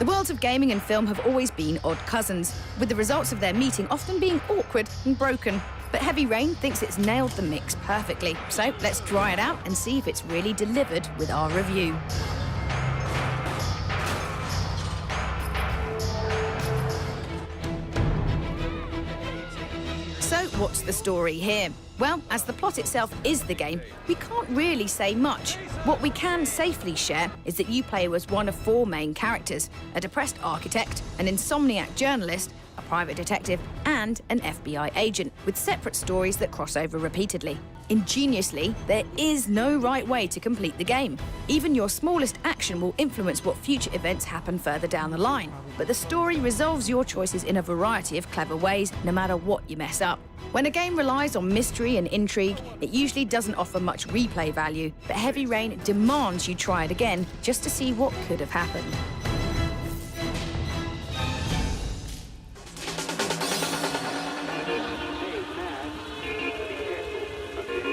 The worlds of gaming and film have always been odd cousins, with the results of their meeting often being awkward and broken. But Heavy Rain thinks it's nailed the mix perfectly. So let's try it out and see if it's really delivered with our review. So what's the story here? Well, as the plot itself is the game, we can't really say much. What we can safely share is that you play as one of 4 main characters: a depressed architect, an insomniac journalist, a private detective, and an FBI agent, with separate stories that cross over repeatedly. Ingeniously, there is no right way to complete the game. Even your smallest action will influence what future events happen further down the line. But the story resolves your choices in a variety of clever ways, no matter what you mess up. When a game relies on mystery and intrigue, it usually doesn't offer much replay value, but Heavy Rain demands you try it again just to see what could have happened.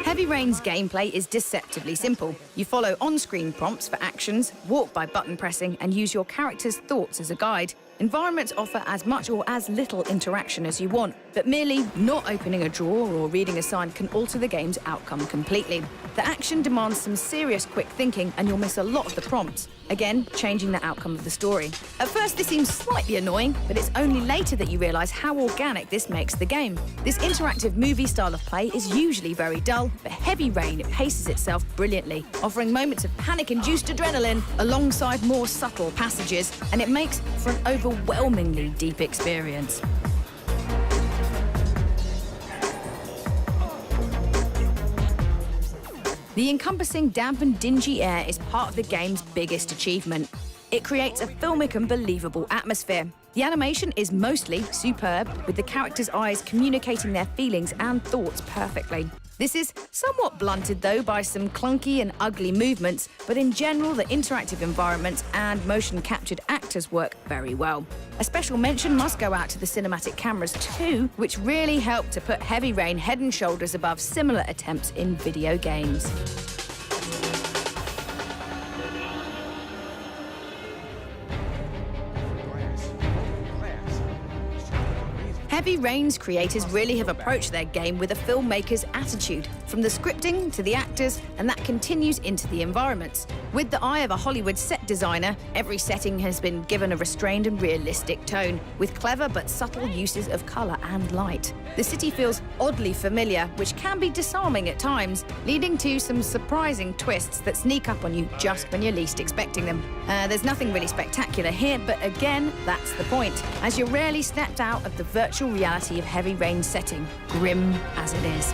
Heavy Rain's gameplay is deceptively simple. You follow on-screen prompts for actions, walk by button pressing, and use your character's thoughts as a guide. Environments offer as much or as little interaction as you want, but merely not opening a drawer or reading a sign can alter the game's outcome completely. The action demands some serious quick thinking, and you'll miss a lot of the prompts, again changing the outcome of the story. At first this seems slightly annoying, but it's only later that you realise how organic this makes the game. This interactive movie style of play is usually very dull, but Heavy Rain paces itself brilliantly, offering moments of panic-induced adrenaline alongside more subtle passages, and it makes for an overwhelmingly deep experience. The encompassing damp and dingy air is part of the game's biggest achievement. It creates a filmic and believable atmosphere. The animation is mostly superb, with the characters' eyes communicating their feelings and thoughts perfectly. This is somewhat blunted, though, by some clunky and ugly movements, but in general, the interactive environments and motion-captured actors work very well. A special mention must go out to the cinematic cameras too, which really help to put Heavy Rain head and shoulders above similar attempts in video games. Heavy Rain's creators really have approached their game with a filmmaker's attitude, from the scripting to the actors, and that continues into the environments. With the eye of a Hollywood set designer, every setting has been given a restrained and realistic tone, with clever but subtle uses of color and light. The city feels oddly familiar, which can be disarming at times, leading to some surprising twists that sneak up on you just when you're least expecting them. There's nothing really spectacular here, but again, that's the point, as you're rarely snapped out of the virtual reality of Heavy Rain's setting, grim as it is.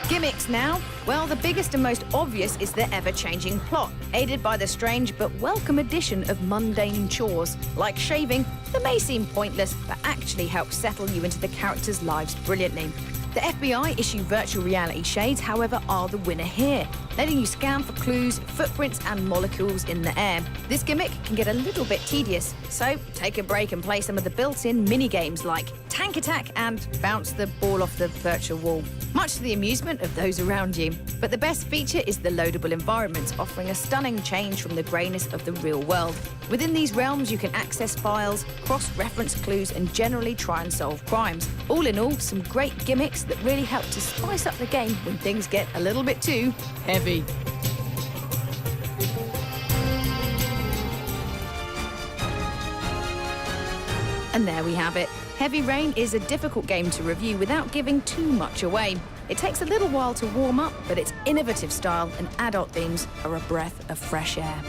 Gimmicks now? Well, the biggest and most obvious is the ever-changing plot, aided by the strange but welcome addition of mundane chores, like shaving, that may seem pointless, but actually help settle you into the characters' lives brilliantly. The FBI issue virtual reality shades, however, are the winner here, letting you scan for clues, footprints, and molecules in the air. This gimmick can get a little bit tedious, so take a break and play some of the built-in mini-games like Tank Attack and Bounce the Ball Off the Virtual Wall, much to the amusement of those around you. But the best feature is the loadable environments, offering a stunning change from the greyness of the real world. Within these realms, you can access files, cross-reference clues, and generally try and solve crimes. All in all, some great gimmicks that really help to spice up the game when things get a little bit too heavy. And there we have it. Heavy Rain is a difficult game to review without giving too much away. It takes a little while to warm up, but its innovative style and adult themes are a breath of fresh air.